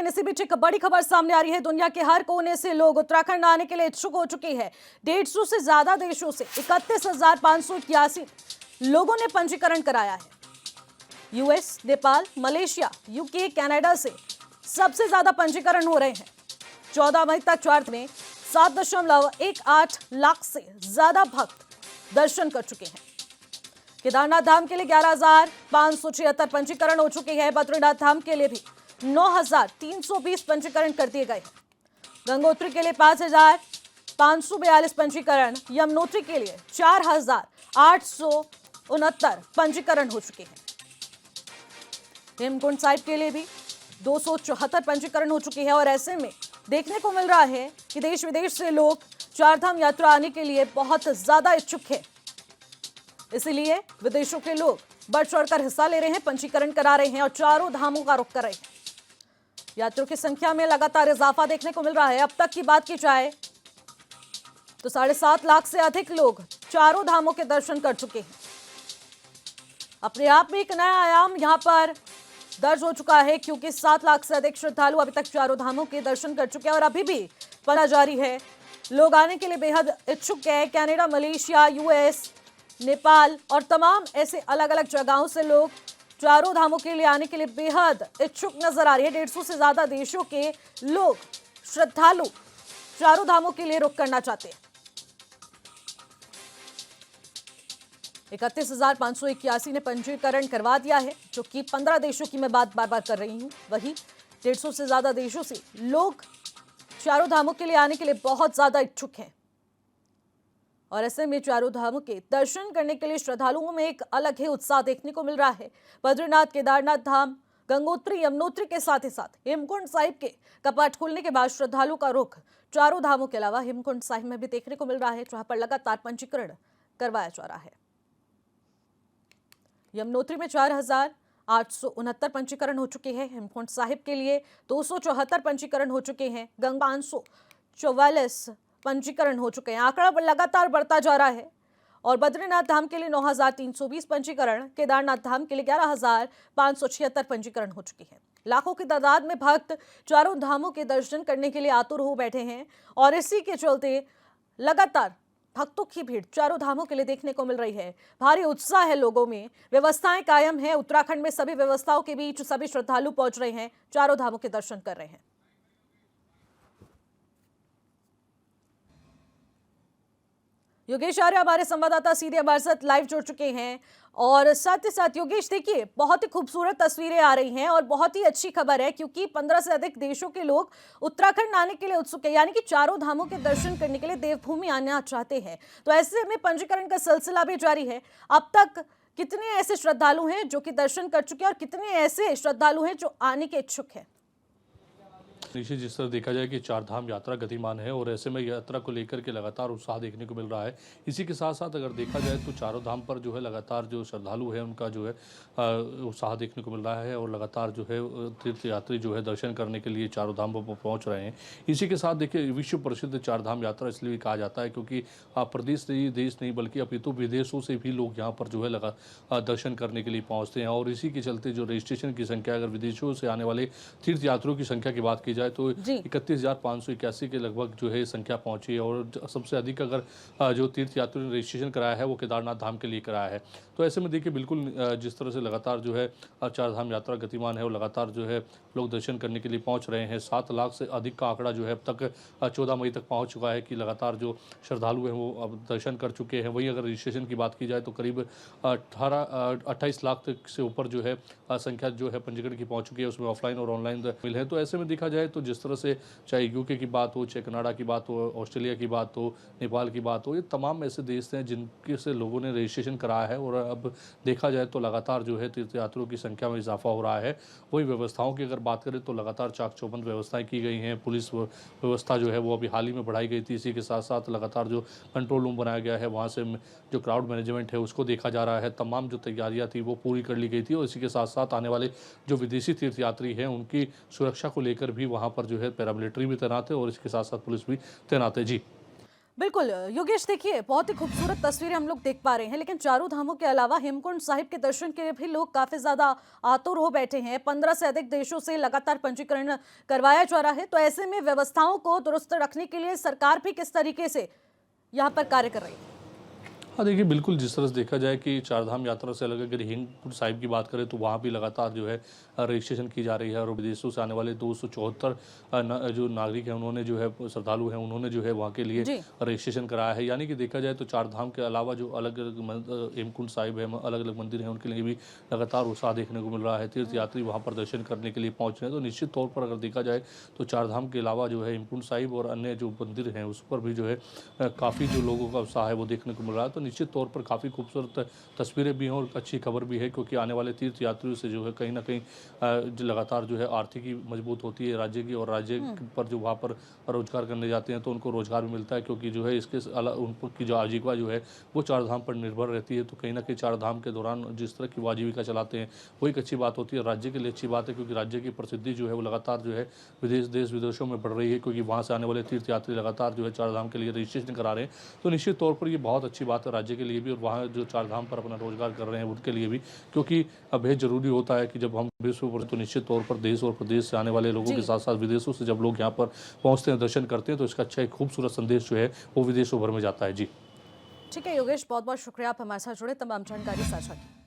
लेकिन इसी बीच एक बड़ी खबर सामने आ रही है। दुनिया के हर कोने से लोग उत्तराखंड आने के लिए इच्छुक हो चुके हैं। 150 से ज्यादा देशों से 31,581 लोगों ने पंजीकरण कराया है। US, Nepal, Malaysia, UK, Canada से सबसे ज्यादा पंजीकरण हो रहे हैं। 14 मई तक चार में 7.18 लाख से ज्यादा भक्त दर्शन कर चुके हैं। केदारनाथ धाम के लिए 11,576 पंजीकरण हो चुके हैं। बद्रीनाथ धाम के लिए भी 9,320 पंजीकरण कर दिए गए। गंगोत्री के लिए 5,542 पंजीकरण, यमुनोत्री के लिए 4,869 पंजीकरण हो चुके हैं। हेमकुंड साहिब के लिए भी 274 पंजीकरण हो चुके हैं। और ऐसे में देखने को मिल रहा है कि देश विदेश से लोग चारधाम यात्रा आने के लिए बहुत ज्यादा इच्छुक हैं। इसीलिए विदेशों के लोग बढ़ चढ़कर हिस्सा ले रहे हैं, पंजीकरण करा रहे हैं और चारों धामों का रुख कर रहे हैं। यात्रियों की संख्या में लगातार इजाफा देखने को मिल रहा है। अब तक की बात की जाए तो 7.5 लाख से अधिक लोग चारों धामों के दर्शन कर चुके हैं। अपने आप में एक नया आयाम यहां पर दर्ज हो चुका है, क्योंकि 7 लाख से अधिक श्रद्धालु अभी तक चारों धामों के दर्शन कर चुके हैं और अभी भी पता जारी है। लोग आने के लिए बेहद इच्छुक है। कनाडा, मलेशिया, यूएस, नेपाल और तमाम ऐसे अलग अलग जगहों से लोग चारों धामों के लिए आने के लिए बेहद इच्छुक नजर आ रही है। 150 से ज्यादा देशों के लोग, श्रद्धालु चारों धामों के लिए रुख करना चाहते हैं। 31,581 ने पंजीकरण करवा दिया है, जो कि 15 देशों की मैं बात बार बार कर रही हूं। वही 150 से ज्यादा देशों से लोग चारों धामों के लिए आने के लिए बहुत ज्यादा इच्छुक हैं। और ऐसे में चारों धामों के दर्शन करने के लिए श्रद्धालुओं में एक अलग ही उत्साह देखने को मिल रहा है। बद्रीनाथ, केदारनाथ धाम, गंगोत्री, यमुनोत्री के साथ ही साथ हेमकुंड साहिब के कपाट खुलने के बाद श्रद्धालु का रुख चारों धामों के अलावा हेमकुंड साहिब में भी देखने को मिल रहा है, जहां पर लगातार पंजीकरण करवाया जा रहा है। यमुनोत्री में 4,869 पंजीकरण हो चुके हैं। हेमकुंड साहिब के लिए 274 पंजीकरण हो चुके हैं। गंगा 544 पंजीकरण हो चुके हैं। आंकड़ा लगातार बढ़ता जा रहा है। और बद्रीनाथ धाम के लिए 9,320 पंजीकरण, केदारनाथ धाम के लिए 11,576 पंजीकरण हो चुके हैं। लाखों की तादाद में भक्त चारों धामों के दर्शन करने के लिए आतुर हो बैठे हैं और इसी के चलते लगातार भक्तों की भीड़ चारों धामों के लिए देखने को मिल रही है। भारी उत्साह है लोगों में, व्यवस्थाएं कायम है। उत्तराखंड में सभी व्यवस्थाओं के बीच सभी श्रद्धालु पहुंच रहे हैं, चारों धामों के दर्शन कर रहे हैं। योगेश आर्य हमारे संवाददाता सीधे हमारे साथ लाइव जुड़ चुके हैं। और साथ ही साथ योगेश, देखिए बहुत ही खूबसूरत तस्वीरें आ रही हैं और बहुत ही अच्छी खबर है, क्योंकि 15 से अधिक देशों के लोग उत्तराखंड आने के लिए उत्सुक है, यानी कि चारों धामों के दर्शन करने के लिए देवभूमि आना चाहते हैं। तो ऐसे में पंजीकरण का सिलसिला भी जारी है। अब तक कितने ऐसे श्रद्धालु हैं जो कि दर्शन कर चुके हैं और कितने ऐसे श्रद्धालु हैं जो आने के इच्छुक हैं? निश्चित, जिस तरह देखा जाए कि चारधाम यात्रा गतिमान है और ऐसे में यात्रा को लेकर के लगातार उत्साह देखने को मिल रहा है। इसी के साथ साथ अगर देखा जाए तो चारों धाम पर जो है लगातार जो श्रद्धालु है उनका जो है उत्साह देखने को मिल रहा है और लगातार जो है तीर्थयात्री जो है दर्शन करने के लिए चारों धामों पर पहुंच रहे हैं। इसी के साथ देखिए, विश्व प्रसिद्ध चारधाम यात्रा इसलिए कहा जाता है क्योंकि प्रदेश नहीं, देश नहीं, बल्कि अपितु विदेशों से भी लोग यहाँ पर जो है दर्शन करने के लिए पहुँचते हैं। और इसी के चलते जो रजिस्ट्रेशन की संख्या, अगर विदेशों से आने वाले तीर्थयात्रियों की संख्या की बात की जाए तो 31,581 के लगभग जो है संख्या पहुंची है। और सबसे अधिक अगर जो तीर्थयात्रियों ने रजिस्ट्रेशन कराया है वो केदारनाथ धाम के लिए कराया है। तो ऐसे में देखिए बिल्कुल जिस तरह से लगातार जो है चारधाम यात्रा गतिमान है और लगातार जो है लोग दर्शन करने के लिए पहुंच रहे हैं। 7 लाख से अधिक का आंकड़ा जो है अब तक 14 मई तक पहुंच चुका है कि लगातार जो श्रद्धालु हैं वो अब दर्शन कर चुके हैं। वहीं अगर रजिस्ट्रेशन की बात की जाए तो करीब 28 लाख तक से ऊपर जो है संख्या जो है पंजीकरण की पहुंच चुकी है, उसमें ऑफलाइन और ऑनलाइन मिल है। तो ऐसे में देखा जाए तो जिस तरह से चाहे यूके की बात हो, चाहे कनाडा की बात हो, ऑस्ट्रेलिया की बात हो, नेपाल की बात हो, ये तमाम ऐसे देश हैं जिनके से लोगों ने रजिस्ट्रेशन कराया है। और अब देखा जाए तो लगातार जो है तीर्थयात्रियों की संख्या में इजाफा हो रहा है। वही व्यवस्थाओं की अगर बात करें तो लगातार चाक चौबंद व्यवस्थाएं की गई हैं। पुलिस व्यवस्था जो है वो अभी हाल ही में बढ़ाई गई थी। इसी के साथ साथ लगातार जो कंट्रोल रूम बनाया गया है, वहाँ से जो क्राउड मैनेजमेंट है उसको देखा जा रहा है। तमाम जो तैयारियाँ थी वो पूरी कर ली गई थी। और इसी के साथ साथ आने वाले जो विदेशी तीर्थयात्री हैं उनकी सुरक्षा को लेकर भी वहाँ पर जो है पैरामिलिट्री भी तैनात है और इसके साथ साथ पुलिस भी तैनात है। जी बिल्कुल योगेश, देखिए बहुत ही खूबसूरत तस्वीरें हम लोग देख पा रहे हैं, लेकिन चारों धामों के अलावा हेमकुंड साहिब के दर्शन के लिए भी लोग काफी ज्यादा आतुर हो बैठे हैं। 15 से अधिक देशों से लगातार पंजीकरण करवाया जा रहा है, तो ऐसे में व्यवस्थाओं को दुरुस्त रखने के लिए सरकार भी किस तरीके से यहाँ पर कार्य कर रही है? हाँ देखिए, बिल्कुल जिस तरह से देखा जाए कि चारधाम यात्रा से अलग अगर हेमकुंड साहिब की बात करें तो वहाँ भी लगातार जो है रजिस्ट्रेशन की जा रही है और विदेशों से आने वाले 274 जो नागरिक हैं उन्होंने जो है श्रद्धालु हैं उन्होंने जो है वहाँ के लिए जी। रजिस्ट्रेशन कराया है। यानी कि देखा जाए तो चारधाम के अलावा जो अलग अलग हेमकुंड साहिब है, अलग अलग मंदिर हैं, उनके लिए भी लगातार उत्साह देखने को मिल रहा है। तीर्थ यात्री वहाँ पर दर्शन करने के लिए पहुँच रहे हैं। तो निश्चित तौर पर अगर देखा जाए तो चारधाम के अलावा जो है हेमकुंड साहिब और अन्य जो मंदिर हैं उस पर भी जो है काफ़ी जो लोगों का उत्साह है वो देखने को मिल रहा है। तो निश्चित तौर पर काफ़ी खूबसूरत तस्वीरें भी हैं और अच्छी खबर भी है, क्योंकि आने वाले तीर्थ यात्रियों से जो है कहीं ना कहीं जो लगातार जो है आर्थिकी मजबूत होती है राज्य की, और राज्य पर जो वहाँ पर रोजगार करने जाते हैं तो उनको रोजगार भी मिलता है, क्योंकि जो है इसके उनकी जो आजीविका जो है वो चारधाम पर निर्भर रहती है। तो कहीं ना कहीं चारधाम के दौरान जिस तरह की वो आजीविका चलाते हैं वो एक अच्छी बात होती है, राज्य के लिए अच्छी बात है, क्योंकि राज्य की प्रसिद्धि जो है वो लगातार जो है देश विदेशों में बढ़ रही है, क्योंकि वहाँ से आने वाले तीर्थ यात्री लगातार जो है चारधाम के लिए रजिस्ट्रेशन करा रहे हैं। तो निश्चित तौर पर ये बहुत अच्छी बात है राज्य के लिए भी और वहाँ जो चारधाम पर अपना रोजगार कर रहे हैं उनके लिए भी, क्योंकि बेहद जरूरी होता है कि जब हम विश्व पर तो निश्चित तौर पर देश और प्रदेश से आने वाले लोगों जी। के साथ साथ विदेशों से जब लोग यहाँ पर पहुँचते हैं, दर्शन करते हैं, तो इसका अच्छा एक खूबसूरत संदेश जो है वो विदेशों भर में जाता है। जी ठीक है योगेश, बहुत बहुत शुक्रिया, आप हमारे साथ जुड़े, तमाम जानकारी साझा की।